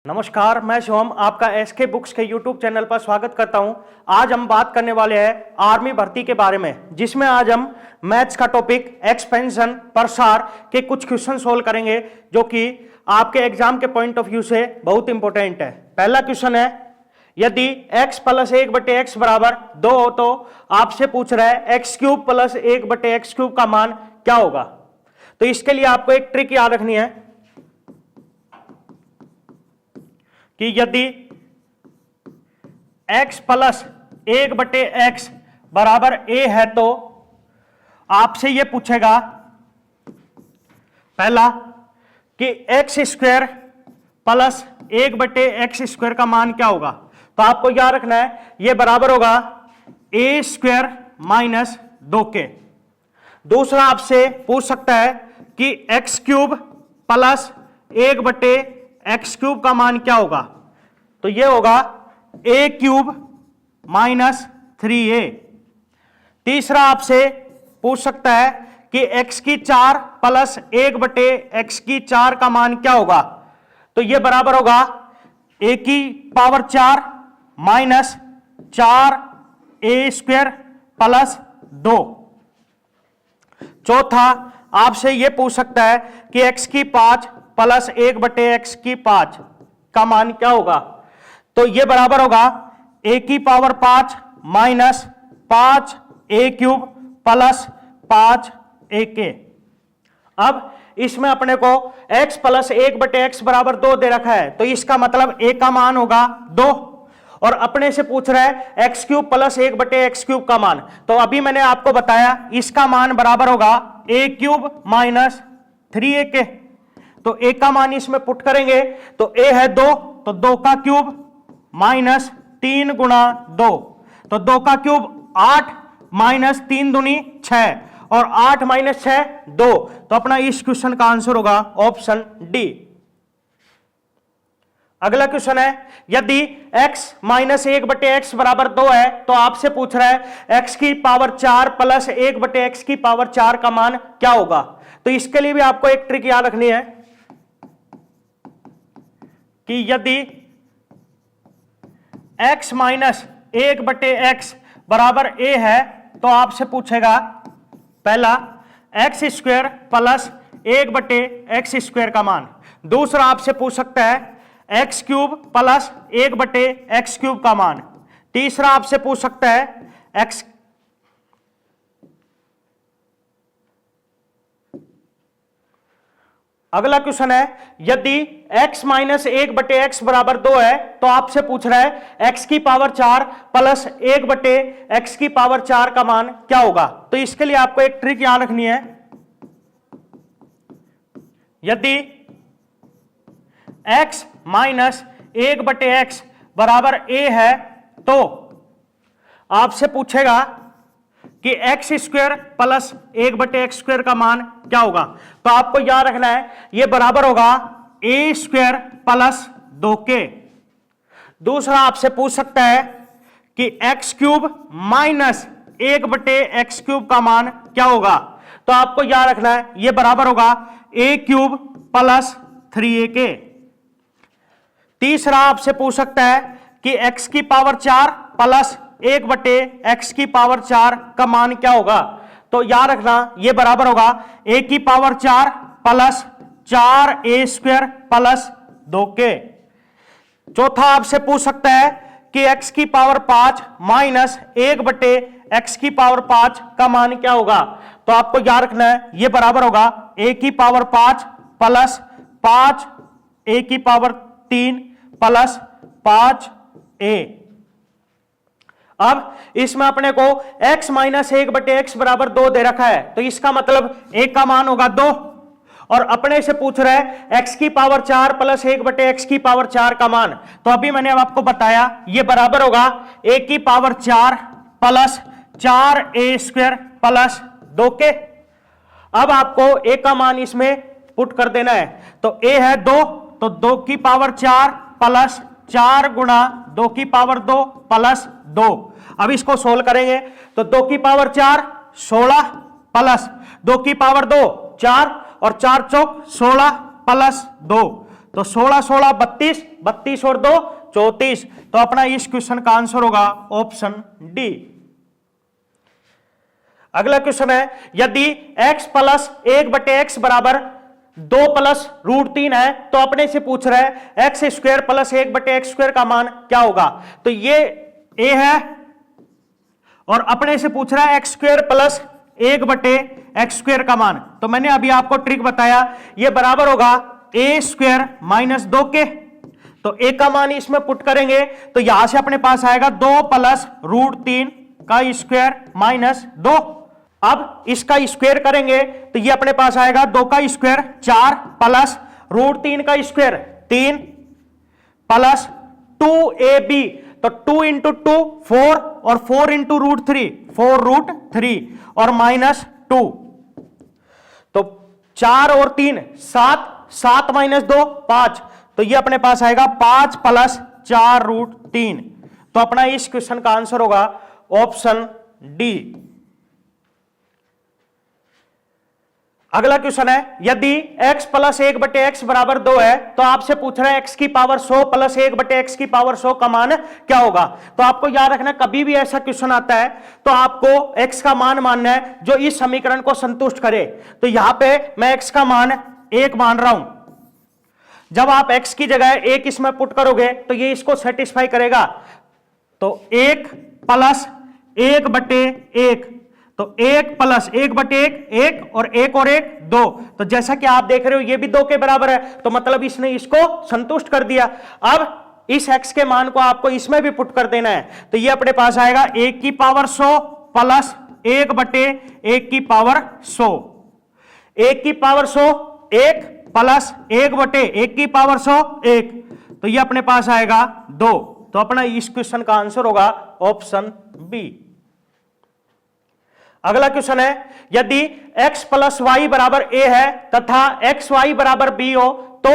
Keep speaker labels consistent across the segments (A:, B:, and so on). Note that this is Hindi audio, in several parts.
A: नमस्कार, मैं शिवम आपका एसके बुक्स के यूट्यूब चैनल पर स्वागत करता हूं। आज हम बात करने वाले हैं आर्मी भर्ती के बारे में, जिसमें आज हम मैथ्स का टॉपिक एक्सपेंशन प्रसार के कुछ क्वेश्चन सोल्व करेंगे, जो कि आपके एग्जाम के पॉइंट ऑफ व्यू से बहुत इंपॉर्टेंट है। पहला क्वेश्चन है, यदि x प्लस 1/x बराबर 2 हो तो आपसे पूछ रहा है x cube plus 1/x cube का मान क्या होगा। तो इसके लिए आपको एक ट्रिक याद रखनी है कि यदि x प्लस 1/x बराबर a है तो आपसे यह पूछेगा पहला कि x square plus 1/x square का मान क्या होगा। तो आपको याद रखना है यह बराबर होगा a स्क्वायर माइनस 2k। दूसरा आपसे पूछ सकता है कि x cube plus 1/x cube का मान क्या होगा। तो यह होगा a क्यूब माइनस 3a। तीसरा आपसे पूछ सकता है कि x की 4 प्लस 1/x की 4 का मान क्या होगा। तो यह बराबर होगा a की power 4 minus 4a square plus 2। चौथा आपसे यह पूछ सकता है कि x की 5 प्लस 1/x की 5 का मान क्या होगा। तो यह बराबर होगा a की power 5 minus 5a cube plus 5ak। अब इसमें अपने को x प्लस 1/x बराबर 2 दे रखा है, तो इसका मतलब a का मान होगा 2, और अपने से पूछ रहा है x cube plus 1/x cube का मान। तो अभी मैंने आपको बताया इसका मान बराबर होगा a क्यूब माइनस 3ak। तो a का मान इसमें पुट करेंगे तो a है 2, तो 2 का क्यूब माइनस 3 गुणा 2, तो 2 का क्यूब 8 माइनस 3 दूनी 6, और 8 माइनस 6 2। तो अपना इस क्वेश्चन का आंसर होगा ऑप्शन डी। अगला क्वेश्चन है, यदि x माइनस 1/x बराबर 2 है तो आपसे पूछ रहा है x की पावर 4 प्लस 1/x की पावर 4 का मान क्या होगा। तो इसके लिए भी आपको एक ट्रिक याद रखनी है कि यदि x माइनस 1/x बराबर a है तो आपसे पूछेगा पहला x square plus 1/x square का मान। दूसरा आपसे पूछ सकता है x cube plus 1/x cube का मान। तीसरा आपसे पूछ सकता है x अगला क्वेश्चन है, यदि x माइनस 1/x बराबर 2 है तो आपसे पूछ रहा है x की पावर 4 प्लस 1/x की पावर 4 का मान क्या होगा। तो इसके लिए आपको एक ट्रिक याद रखनी है, यदि x माइनस 1/x बराबर a है तो आपसे पूछेगा कि x square plus 1/x square का मान क्या होगा। तो आपको याद रखना है यह बराबर होगा a स्क्वायर प्लस 2k। दूसरा आपसे पूछ सकता है कि x cube minus 1/x cube का मान क्या होगा। तो आपको याद रखना है यह बराबर होगा a क्यूब प्लस 3ak। तीसरा आपसे पूछ सकता है कि x की पावर 4 प्लस 1/x की पावर 4 का मान क्या होगा। तो याद रखना यह बराबर होगा a की power 4 plus 4a square plus 2k। चौथा आपसे पूछ सकता है कि x की पावर 5 माइनस 1/x की पावर 5 का मान क्या होगा। तो आपको याद रखना है यह बराबर होगा a की पावर 5 प्लस 5a की पावर 3 प्लस 5a। अब इसमें अपने को x माइनस 1/x बराबर 2 दे रखा है, तो इसका मतलब a का मान होगा 2, और अपने से पूछ रहा है x की पावर 4 प्लस 1/x की पावर 4 का मान। तो अभी मैंने आपको बताया यह बराबर होगा a की power 4 plus 4a square plus 2k। अब आपको a का मान इसमें पुट कर देना है, तो a है 2, तो 2 की पावर 4 प्लस 4 गुणा 2 की पावर 2 प्लस 2। अब इसको सोल्व करेंगे तो 2 की पावर 4 16 प्लस 2 की पावर 2 4, और 4 चौक 16 प्लस 2, तो 16 16 32, 32 और 2 34। तो अपना इस क्वेश्चन का आंसर होगा ऑप्शन डी। अगला क्वेश्चन है, यदि x प्लस 1/x बराबर 2 प्लस √3 है तो अपने से पूछ रहा है x स्क्वायर प्लस 1/x² का मान क्या होगा। तो ये a है और अपने से पूछ रहा है x² प्लस 1/x² का मान। तो मैंने अभी आपको ट्रिक बताया, ये बराबर होगा a² माइनस 2 के। तो a का मान इसमें पुट करेंगे तो यहां से अपने पास आएगा 2 प्लस √3 का स्क्वायर माइनस 2। अब इसका स्क्वायर करेंगे तो ये अपने पास आएगा 2 का स्क्वायर 4 प्लस √3 का स्क्वायर 3 प्लस 2ab। तो 2 इंटू 2 4 और 4 इंटू √3 4√3 और माइनस 2। तो 4 और 3 7, 7 माइनस 2 5। तो ये अपने पास आएगा 5 प्लस 4√3। तो अपना इस क्वेश्चन का आंसर होगा ऑप्शन डी। अगला क्वेश्चन है, यदि x प्लस 1/x बराबर 2 है तो आपसे पूछ रहा है x की पावर 100 प्लस 1/x की पावर 100 का मान क्या होगा। तो आपको याद रखना, कभी भी ऐसा क्वेश्चन आता है तो आपको x का मान मानना है जो इस समीकरण को संतुष्ट करे। तो यहां पे मैं x का मान 1 मान रहा हूं। जब आप x की जगह 1 इसमें पुट करोगे तो ये इसको सेटिस्फाई करेगा। तो 1 प्लस 1/1, तो 1 प्लस 1/1 1 और 1 और 1 2। तो जैसा कि आप देख रहे हो ये भी 2 के बराबर है, तो मतलब इसने इसको संतुष्ट कर दिया। अब इस x के मान को आपको इसमें भी पुट कर देना है। तो ये अपने पास आएगा 1 की पावर 100 प्लस 1/1 की पावर 100। 1 की पावर 100 1 प्लस 1/1 की पावर 100 1। तो ये अपने पास आएगा 2। तो अपना इस क्वेश्चन का आंसर होगा ऑप्शन बी। अगला क्वेश्चन है, यदि x प्लस वाई बराबर a है तथा एक्स वाई बराबर b हो तो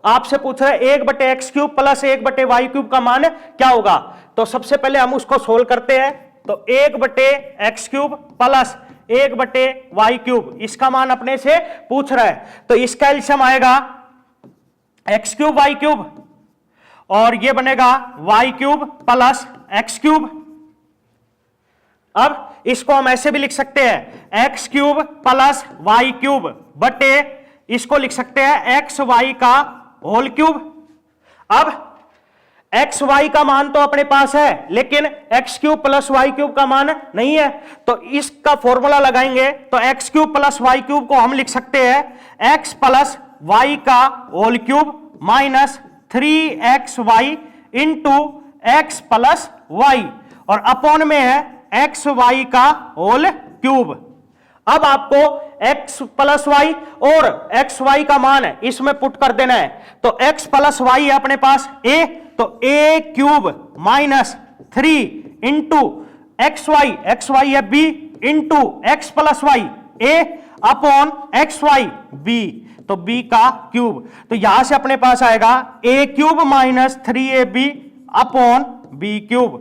A: आपसे पूछ रहा है 1/x³ प्लस 1/y³ का मान क्या होगा। तो सबसे पहले हम उसको सोल्व करते हैं। तो 1/x³ प्लस 1/y³, इसका मान अपने से पूछ रहा है। तो इसका एलसीएम आएगा x³ y³ और ये बनेगा y³ प्लस x³। अब इसको हम ऐसे भी लिख सकते हैं x³ प्लस y³ बटे इसको लिख सकते हैं xy का होल क्यूब। अब xy का मान तो अपने पास है लेकिन x³ प्लस y³ का मान नहीं है। तो इसका फॉर्मूला लगाएंगे तो x³ प्लस y³ को हम लिख सकते हैं x प्लस y का whole cube minus 3xy into x plus y और अपॉन में है xy का होल क्यूब। अब आपको x प्लस वाई और xy का मान है इसमें पुट कर देना है। तो x प्लस वाई है अपने पास a, तो a³ माइनस 3 इंटू xy है b into x plus Y a upon xy b, तो b का क्यूब। तो यहां से अपने पास आएगा a³ minus 3ab upon b³।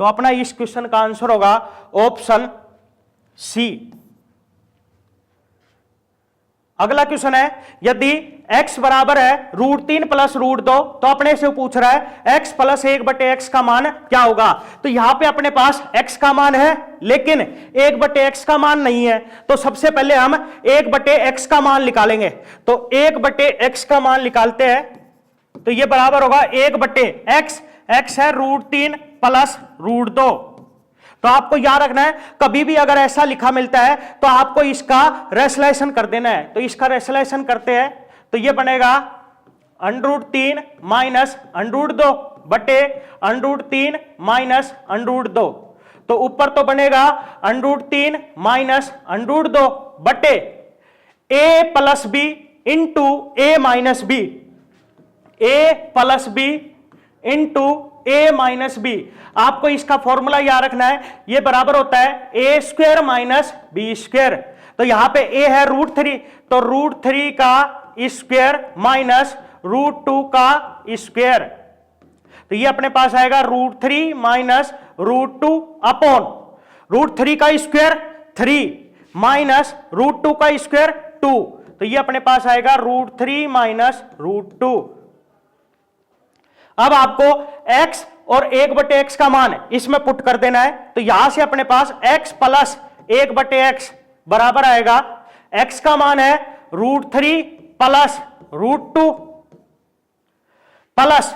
A: तो अपना इस क्वेश्चन का आंसर होगा ऑप्शन सी। अगला क्वेश्चन है, यदि x बराबर है √3 प्लस √2 तो अपने से पूछ रहा है x प्लस 1/x का मान क्या होगा। तो यहां पे अपने पास x का मान है लेकिन 1/x का मान नहीं है। तो सबसे पहले हम 1/x का मान निकालेंगे। तो 1/x का मान निकालते हैं तो ये बराबर होगा 1/x, x है √3 प्लस √2। तो आपको याद रखना है कभी भी अगर ऐसा लिखा मिलता है तो आपको इसका रेशनलाइजेशन कर देना है। तो इसका रेशनलाइजेशन करते हैं तो ये बनेगा √3 माइनस √2 बटे √3 माइनस √2। तो ऊपर तो बनेगा √3 माइनस √2 बटे a plus b into a minus b, a plus b into a minus B. आपको इसका फॉर्मूला याद रखना है, ये बराबर होता है a² माइनस b²। तो यहां पे a है √3, तो √3 का स्क्वायर माइनस √2 का स्क्वायर। तो ये अपने पास आएगा √3 माइनस √2 अपॉन √3 का स्क्वायर 3 माइनस √2 का स्क्वायर 2। तो ये अपने पास आएगा √3 माइनस √2 अब आपको x और 1/x का मान इसमें पुट कर देना है। तो यहां से अपने पास x प्लस 1/x बराबर आएगा, x का मान है √3 प्लस √2 प्लस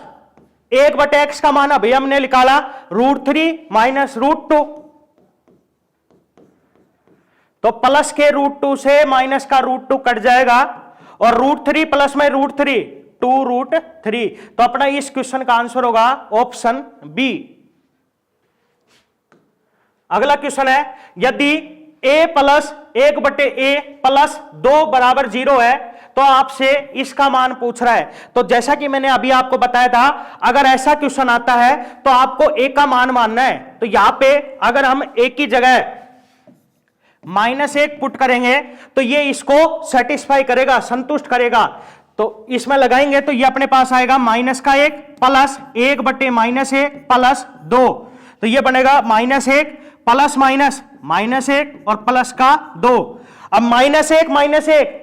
A: 1/x का मान अभी हमने निकाला √3 माइनस √2, तो प्लस के √2 से माइनस का √2 कट जाएगा और √3 प्लस में √3 2√3। तो अपना इस क्वेश्चन का आंसर होगा ऑप्शन बी। अगला क्वेश्चन है, यदि a प्लस 1/a प्लस 2 बराबर 0 है तो आपसे इसका मान पूछ रहा है। तो जैसा कि मैंने अभी आपको बताया था, अगर ऐसा क्वेश्चन आता है तो आपको a का मान मानना है। तो यहां पे अगर हम a की जगह -1 पुट करेंगे तो ये इसको सेटिस्फाई करेगा, संतुष्ट करेगा। तो इसमें लगाएंगे तो ये अपने पास आएगा -1 प्लस 1/-1 प्लस 2, तो ये बनेगा -1 प्लस माइनस -1 और प्लस का 2। अब -1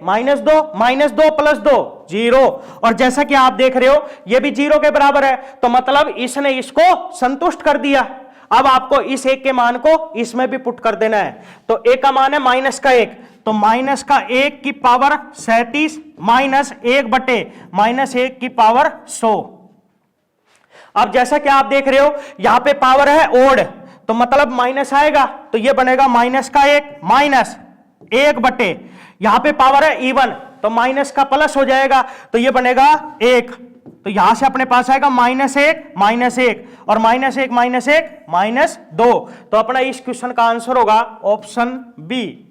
A: -2 प्लस 2 0, और जैसा कि आप देख रहे हो ये भी 0 के बराबर है, तो मतलब इसने इसको संतुष्ट कर दिया। अब आपको इस एक के मान को इसमें भी पुट कर देना है। तो एक का मान है -1, तो -1 की पावर 37 माइनस 1/-1 की पावर 100। अब जैसा कि आप देख रहे हो यहां पे पावर है ओड, तो मतलब माइनस आएगा, तो ये बनेगा -1 माइनस 1/, यहां पे पावर है इवन, तो माइनस का प्लस हो जाएगा, तो ये बनेगा 1। तो यहां से अपने पास आएगा -1 और -1 -2। तो अपना इस क्वेश्चन का आंसर होगा ऑप्शन बी।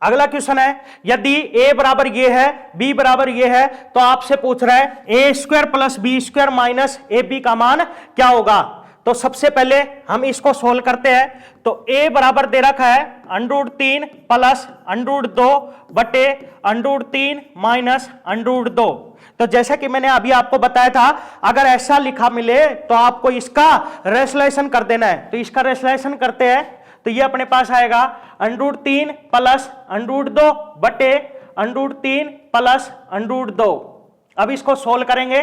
A: अगला क्वेश्चन है, यदि a बराबर ये है, b बराबर ये है, तो आपसे पूछ रहा है a² plus b² minus ab का मान क्या होगा। तो सबसे पहले हम इसको सोल्व करते हैं। तो a बराबर दे रखा है √3 प्लस √2/√3 माइनस √2। तो जैसा कि मैंने अभी आपको बताया था, अगर ऐसा लिखा मिले तो आपको इसका रेशनलाइजेशन कर देना है। तो इसका रेशनलाइजेशन करते हैं, तो ये अपने पास आएगा √3 प्लस √2/√3 प्लस √2। अब इसको सोल्व करेंगे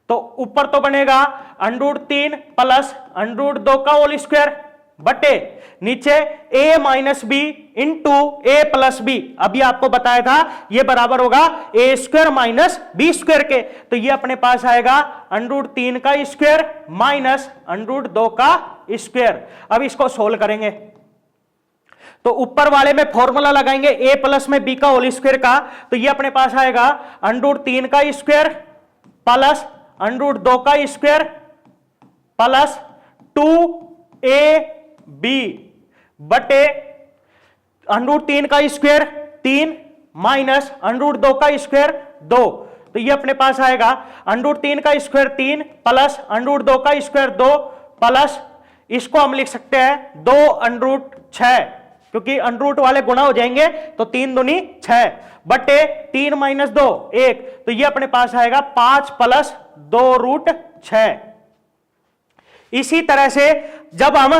A: तो ऊपर तो बनेगा √3 प्लस √2 का होल स्क्वायर बटे नीचे a minus B into a plus B. अभी आपको बताया था ये बराबर होगा a² माइनस b² के। तो ये अपने पास आएगा √3 का स्क्वायर माइनस √2 का स्क्वायर। अब इसको सोल्व करेंगे तो ऊपर वाले में फॉर्मूला लगाएंगे a प्लस में b का होल स्क्वायर का, तो ये अपने पास आएगा √3 का स्क्वायर प्लस √2 का स्क्वायर प्लस 2ab बटे √3 का स्क्वायर 3 माइनस √2 का स्क्वायर 2। तो ये अपने पास आएगा √3 का स्क्वायर 3 प्लस √2 का स्क्वायर 2 प्लस इसको हम लिख सकते हैं 2√6, क्योंकि √ वाले गुणा हो जाएंगे तो 3 दूनी 6 बटे 3 माइनस 2 1। तो ये अपने पास आएगा 5 प्लस 2√6। इसी तरह से जब हम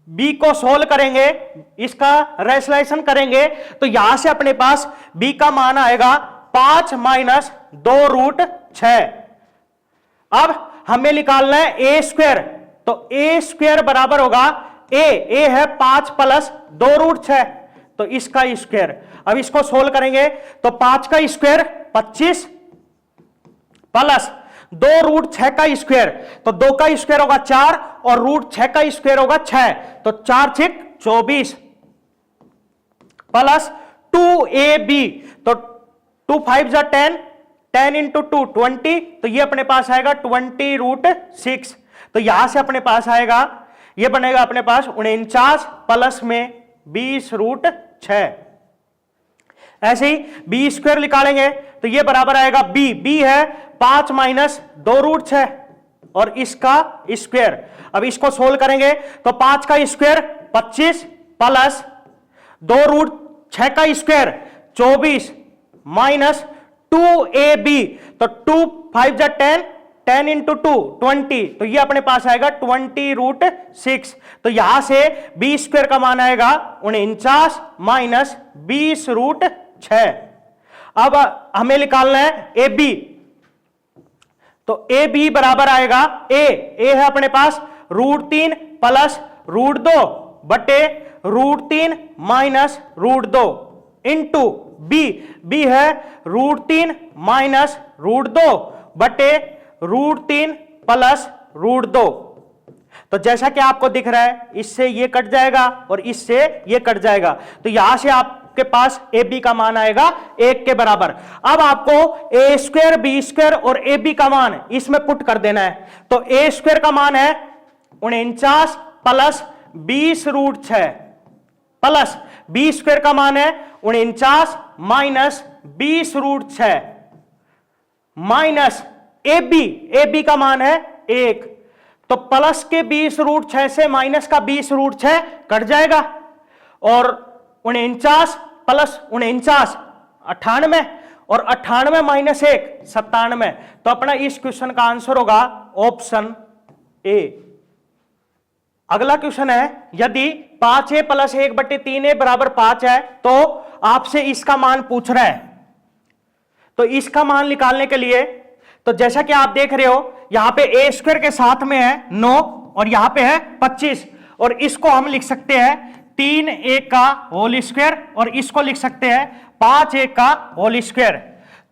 A: b को सोल्व करेंगे, इसका रेशनलाइजेशन करेंगे, तो यहां से अपने पास b का मान आएगा 5 माइनस 2√6। अब हमें निकालना है a², तो a² बराबर होगा a है 5 प्लस 2√6, तो इसका स्क्वायर। अब इसको सोल्व करेंगे तो 5 का स्क्वायर 25 प्लस 2√6 का स्क्वायर, तो 2 का स्क्वायर होगा 4 और √6 का स्क्वायर होगा 6, तो 4 6 24 प्लस 2ab, तो 2 5 जा 10, 10 इंटू 2 20, तो ये अपने पास आएगा 20√6। तो यहां से अपने पास आएगा, ये बनेगा अपने पास 49 प्लस में 20√6। ऐसे ही b² निकालेंगे तो ये बराबर आएगा b है 5 माइनस 2√6 और इसका स्क्वायर। अब इसको सोल्व करेंगे तो 5 का स्क्वायर 25 प्लस 2√6 का स्क्वायर 24 माइनस 2ab, तो 2 5 जा 10, 10 इंटू 2 20, तो ये अपने पास आएगा 20√6। तो यहां से b² का मान आएगा 49 माइनस 20√6। अब हमें निकालना है ab, तो ए बी बराबर आएगा ए है अपने पास √3 प्लस √2 बटे √3 माइनस √2 इंटू बी है √3 माइनस √2 बटे √3 प्लस √2। तो जैसा कि आपको दिख रहा है, इससे ये कट जाएगा और इससे ये कट जाएगा, तो यहां से आपके पास ए बी का मान आएगा 1 के बराबर। अब आपको ए स्क्वायर बी स्क्वायर और ए बी का मान इसमें पुट कर देना है। तो ए स्क्वायर का मान है 49 प्लस 20√6 प्लस बी स्क्वायर का मान है 49 माइनस 20√6 माइनस ए बी का मान है 1। तो प्लस के 20√6 से माइनस का 20√6 कट जाएगा और 49 प्लस 49 98 और 98 माइनस 1 97। तो अपना इस क्वेश्चन का आंसर होगा ऑप्शन ए। अगला क्वेश्चन है, यदि 5a प्लस 1/3a बराबर 5 है तो आपसे इसका मान पूछ रहा है। तो इसका मान निकालने के लिए, तो जैसा कि आप देख रहे हो, यहां पे ए स्क्वायर के साथ में है 9 और यहां पे है 25 और इसको हम लिख सकते हैं 3a का होल स्क्वायर और इसको लिख सकते हैं 5a का होल स्क्वायर।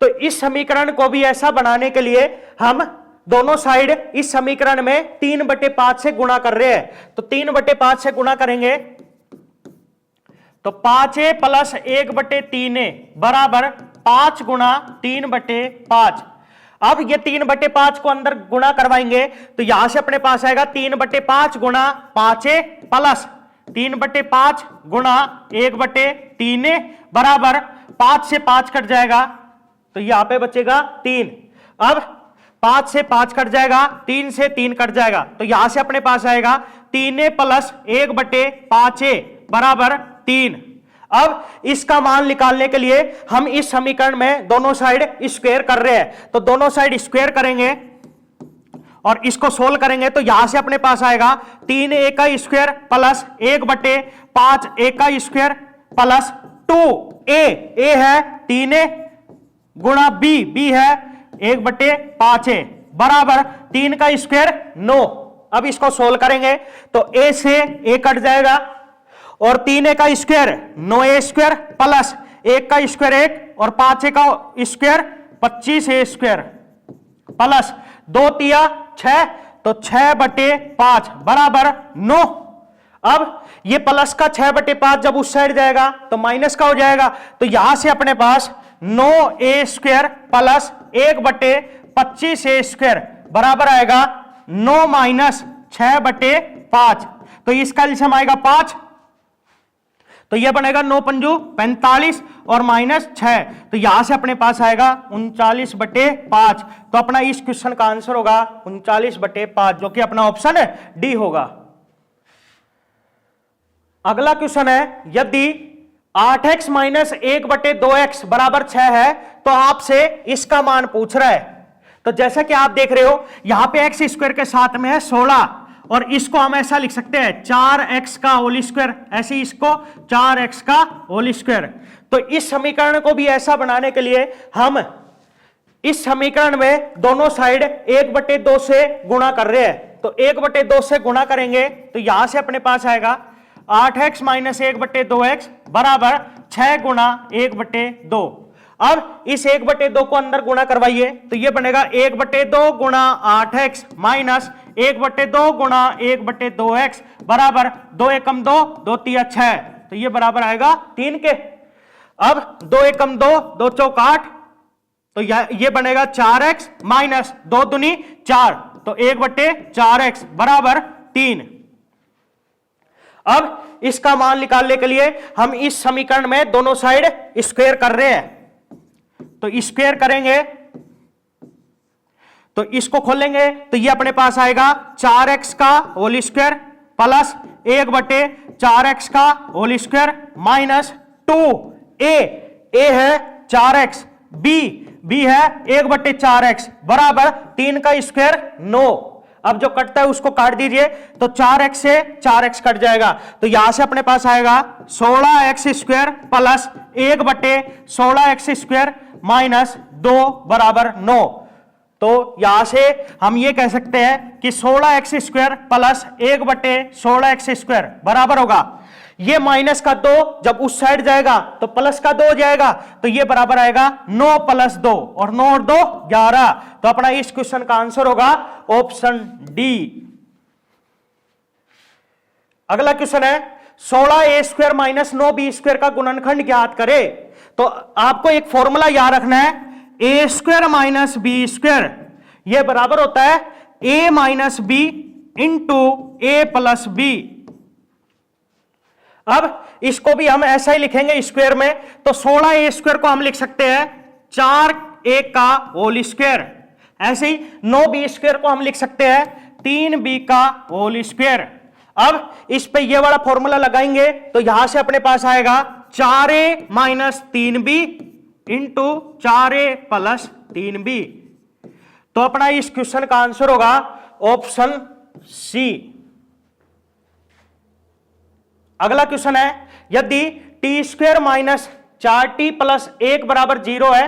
A: तो इस समीकरण को भी ऐसा बनाने के लिए हम दोनों साइड इस समीकरण में 3/5 से गुणा कर रहे हैं। तो 3/5 से गुणा करेंगे तो 5a प्लस 1/3a बराबर 5 गुणा 3/5। अब ये 3/5 को अंदर गुणा करवाएंगे तो यहां से अपने पास आएगा 3/5 गुणा 5a प्लस 3/5 गुणा 1/3a बराबर 5 से 5 कट जाएगा तो यहां पे बचेगा 3। अब 5 से 5 कट जाएगा, 3 से 3 कट जाएगा, तो यहां से अपने पास आएगा 3a प्लस 1/5a बराबर 3। अब इसका मान निकालने के लिए हम इस समीकरण में दोनों साइड स्क्वायर कर रहे हैं। तो दोनों साइड स्क्वायर करेंगे और इसको सोल्व करेंगे तो यहां से अपने पास आएगा 3a का स्क्वायर प्लस 1/5a का स्क्वायर प्लस 2a। ए है 3a गुणा b है 1/5a बराबर 3 का स्क्वायर 9। अब इसको सोल्व करेंगे तो a से a कट जाएगा और 3a का स्क्वायर 9a स्क्वायर प्लस 1 का स्क्वायर 1 और 5a का स्क्वायर 25a स्क्वायर प्लस 2 तिया 6 तो 6/5 बराबर 9। अब ये प्लस का 6/5 जब उस साइड जाएगा तो माइनस का हो जाएगा, तो यहां से अपने पास 9a square plus 1/25a square बराबर आएगा 9 माइनस 6/5। तो इसका एलसीएम आएगा 5, तो यह बनेगा 9 पंजू 45 और माइनस 6, तो यहां से अपने पास आएगा 39/5। तो अपना इस क्वेश्चन का आंसर होगा 39/5 जो कि अपना ऑप्शन डी होगा। अगला क्वेश्चन है, यदि 8x माइनस 1/2x बराबर 6 है तो आपसे इसका मान पूछ रहा है। तो जैसा कि आप देख रहे हो यहां पे x स्क्वायर के साथ में है 16 और इसको हम ऐसा लिख सकते हैं 4x का होल स्क्वायर, ऐसे इसको 4x का होल स्क्वायर। तो इस समीकरण को भी ऐसा बनाने के लिए हम इस समीकरण में दोनों साइड 1/2 से गुणा कर रहे हैं। तो 1/2 से गुणा करेंगे तो यहां से अपने पास आएगा 8x माइनस 1/2x बराबर 6 गुणा 1/2। अब इस 1/2 को अंदर गुणा करवाइए तो ये बनेगा 1/2 गुणा 8x माइनस 1/2 गुणा 1/2x बराबर 2 एकम 2 2 तिया 6, तो ये बराबर आएगा 3 के। अब 2 एकम 2 2 चौक 8, तो ये बनेगा 4x माइनस 2 दूनी 4, तो 1/4x बराबर 3। अब इसका मान निकालने के लिए हम इस समीकरण में दोनों साइड स्क्वायर कर रहे हैं। तो स्क्वायर करेंगे तो इसको खोलेंगे तो ये अपने पास आएगा 4x का होल स्क्वायर प्लस 1/4x का whole square minus 2a। a है 4x, b है 1/4x बराबर 3 का स्क्वायर 9। अब जो कटता है उसको काट दीजिए तो 4x से 4x कट जाएगा, तो यहां से अपने पास आएगा 16x square plus 1/16x square minus 2 बराबर 9। तो यहां से हम ये कह सकते हैं कि 16x² प्लस 1/16x² बराबर होगा, ये माइनस का 2 जब उस साइड जाएगा तो प्लस का 2 हो जाएगा, तो ये बराबर आएगा 9 + 2 और 9 और 2 11। तो अपना इस क्वेश्चन का आंसर होगा ऑप्शन डी। अगला क्वेश्चन है 16a² - 9b² का गुणनखंड ज्ञात करे। तो आपको एक फॉर्मूला याद रखना है, a² - b², यह बराबर होता है a - b × a + b। अब इसको भी हम ऐसा ही लिखेंगे स्क्वायर में, तो 16a² को हम लिख सकते हैं 4a का होल स्क्वायर। ऐसे ही 9b² को हम लिख सकते हैं 3b का होल स्क्वायर। अब इस पे ये वाला फॉर्मूला लगाएंगे तो यहां से अपने पास आएगा 4a - 3b × 4a + 3b। तो अपना इस क्वेश्चन का आंसर होगा ऑप्शन सी। अगला क्वेश्चन है यदि t² - 4t + 1 = 0 है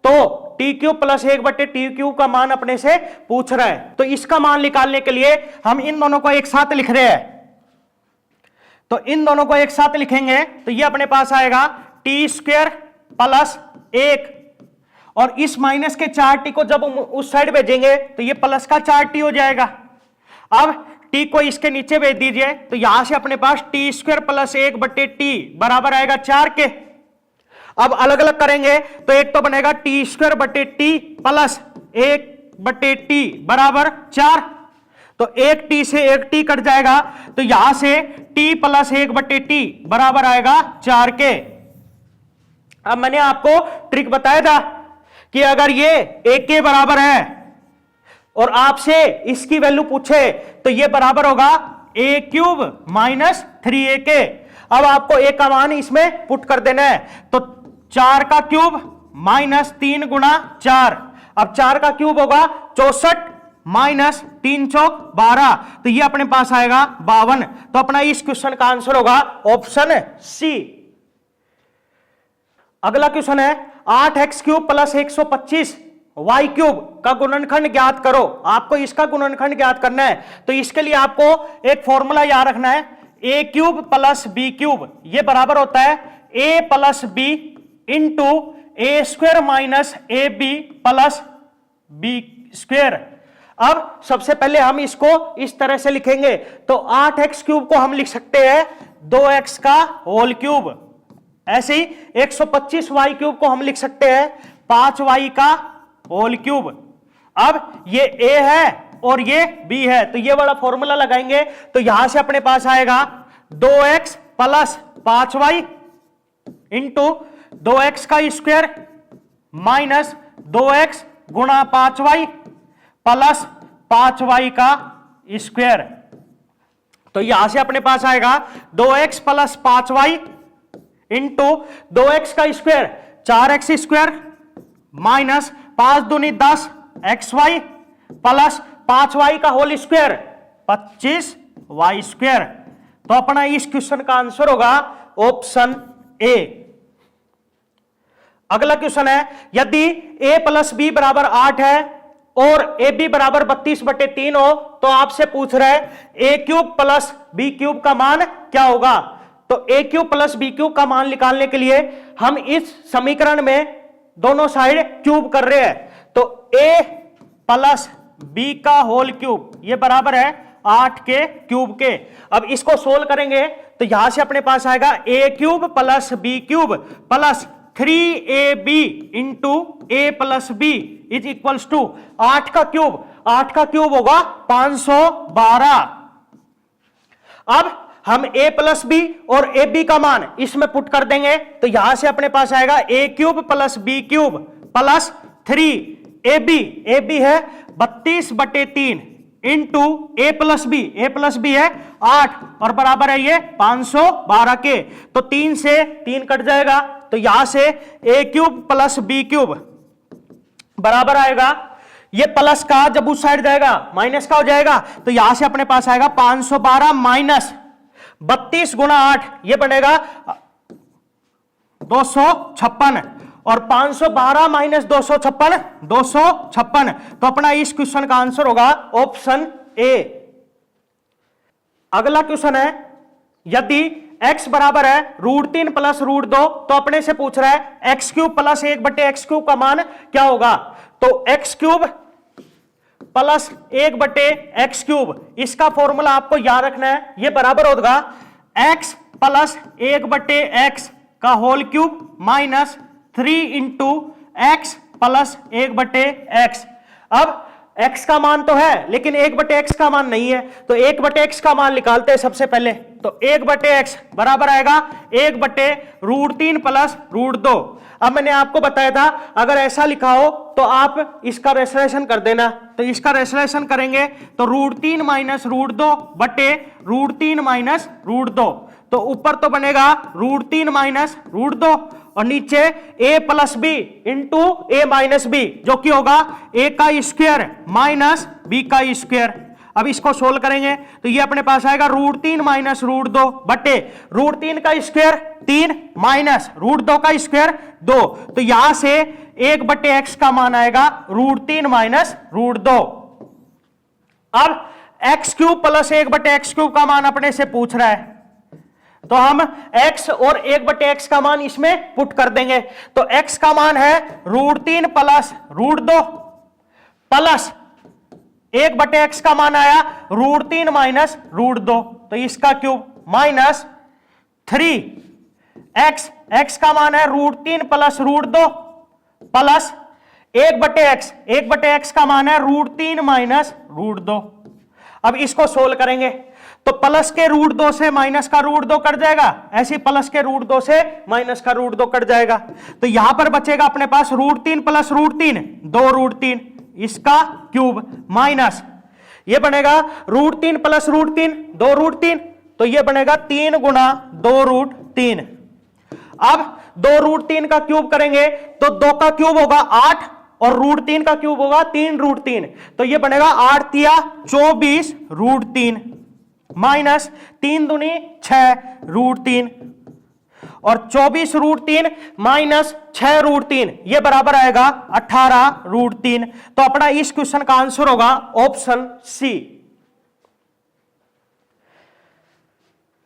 A: तो t³ + 1/t³ का मान अपने से पूछ रहा है। तो इसका मान निकालने के लिए हम इन दोनों को एक साथ लिख रहे हैं, तो इन दोनों को एक साथ लिखेंगे तो ये अपने पास आएगा t² + 1 और इस माइनस के 4t को जब उस साइड भेजेंगे तो ये प्लस का 4t हो जाएगा। अब t को इसके नीचे भेज दीजिए तो यहां से अपने पास t² + 1/t बराबर आएगा 4 के। अब अलग अलग करेंगे तो एक तो बनेगा t² + 1/t बराबर 4, तो 1t से 1t कट जाएगा तो यहां से t + 1/t बराबर आएगा 4 के। अब मैंने आपको ट्रिक बताया था कि अगर ये a के बराबर है और आपसे इसकी वैल्यू पूछे तो ये बराबर होगा a³ - 3ak। अब आपको a का मान इसमें पुट कर देना है, तो 4 का क्यूब - 3 × 4, अब 4 का क्यूब होगा 64 - 3 चौक 12, तो ये अपने पास आएगा 52। तो अपना इस क्वेश्चन का आंसर होगा ऑप्शन सी। अगला क्वेश्चन है 8x³ + 125 y³ का गुणनखंड ज्ञात करो। आपको इसका गुणनखंड ज्ञात करना है, तो इसके लिए आपको एक फॉर्मूला याद रखना है, a³ + b³, ये बराबर होता है a + b × a² - ab + b²। अब सबसे पहले हम इसको इस तरह से लिखेंगे, तो 8x³ को हम लिख सकते हैं 2x का होल क्यूब। ऐसे ही 125y³ को हम लिख सकते हैं 5y का होल क्यूब। अब ये a है और ये b है, तो ये वाला फॉर्मूला लगाएंगे तो यहां से अपने पास आएगा 2x + 5y × 2x का square minus 2x × 5y + 5y का स्क्वायर। तो यहां से अपने पास आएगा 2x + 5y × 2x का स्क्वायर 4x² माइनस 5 दूनी 10 xy प्लस 5y का होल स्क्वायर 25y²। तो अपना इस क्वेश्चन का आंसर होगा ऑप्शन ए। अगला क्वेश्चन है यदि a + b = 8 है और ab = 32/3 हो तो आपसे पूछ रहा है a³ + b³ का मान क्या होगा। तो a³ + b³ का मान निकालने के लिए हम इस समीकरण में दोनों साइड क्यूब कर रहे हैं, तो a + b का होल क्यूब ये बराबर है 8 के क्यूब के। अब इसको सोल्व करेंगे तो यहां से अपने पास आएगा a³ + b³ plus 3ab × a + b = 8 का क्यूब होगा 512। अब हम a + b और ab का मान इसमें पुट कर देंगे तो यहां से अपने पास आएगा a³ + b³ प्लस 3ab है 32/3 इंटू a + b है 8 और बराबर है ये 512 के। तो 3 से 3 कट जाएगा तो यहां से a³ + b³ बराबर आएगा, ये प्लस का जब उस साइड जाएगा माइनस का हो जाएगा, तो यहां से अपने पास आएगा 512 माइनस 32 × 8 ये बनेगा 256 और 512 माइनस 256 256। तो अपना इस क्वेश्चन का आंसर होगा ऑप्शन ए। अगला क्वेश्चन है, यदि x बराबर है √3 प्लस √2, तो अपने से पूछ रहा है x³ प्लस 1/x³ का मान क्या होगा। तो x³ प्लस 1/x³, इसका फॉर्मूला आपको याद रखना है, यह बराबर होगा x प्लस 1/x का whole cube minus 3 into x plus 1/x। अब x का मान तो है लेकिन 1/x का मान नहीं है, तो 1/x का मान निकालते हैं सबसे पहले। तो 1/x बराबर आएगा 1/√3 प्लस √2। अब मैंने आपको बताया था अगर ऐसा लिखा हो तो आप इसका रेसलेशन कर देना। तो इसका रेसलेशन करेंगे तो √3 माइनस √2 बटे √3 माइनस √2। तो ऊपर तो बनेगा √3 माइनस √2 और नीचे a plus B into A minus B, जो कि होगा a का स्क्वायर माइनस b का स्क्वायर। अब इसको सोल्व करेंगे तो ये अपने पास आएगा √3 माइनस √2 बटे √3 का स्क्वायर 3 माइनस √2 का स्क्वायर 2। तो यहां से 1/x का मान आएगा √3 माइनस √2। अब x³ प्लस 1/x³ का मान अपने से पूछ रहा है, तो हम x और 1/x का मान इसमें पुट कर देंगे। तो x का मान है √3 प्लस √2 प्लस 1/x का मान आया √3 माइनस √2, तो इसका क्यूब माइनस 3x, x का मान है √3 प्लस √2 प्लस 1/x, 1/x का मान है √3 माइनस √2। अब इसको सोल्व करेंगे तो प्लस के √2 से माइनस का √2 कट जाएगा, ऐसे प्लस के √2 से माइनस का √2 कट जाएगा। तो यहां पर बचेगा अपने पास √3 प्लस √3 2√3, इसका क्यूब माइनस ये बनेगा √3 प्लस √3 2√3, तो ये बनेगा 3 गुना 2√3। अब 2√3 का क्यूब करेंगे तो 2 का क्यूब होगा 8 और √3 का क्यूब होगा 3√3, तो ये बनेगा 8 तिया 24 √3 माइनस 3 दूनी 6 √3 और 24 √3 माइनस 6 √3, ये बराबर आएगा 18 √3। तो अपना इस क्वेश्चन का आंसर होगा ऑप्शन सी।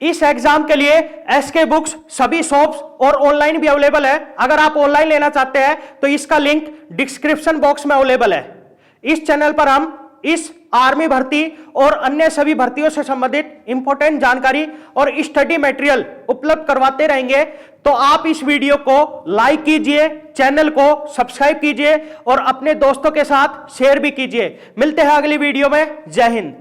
A: इस एग्जाम के लिए एसके बुक्स सभी शॉप्स और ऑनलाइन भी अवेलेबल है। अगर आप ऑनलाइन लेना चाहते हैं तो इसका लिंक डिस्क्रिप्शन बॉक्स में अवेलेबल है। इस चैनल पर हम इस आर्मी भर्ती और अन्य सभी भर्तियों से संबंधित इंपॉर्टेंट जानकारी और स्टडी मटेरियल उपलब्ध करवाते रहेंगे। तो आप इस वीडियो को लाइक कीजिए, चैनल को सब्सक्राइब कीजिए और अपने दोस्तों के साथ शेयर भी कीजिए। मिलते हैं अगली वीडियो में। जय हिंद।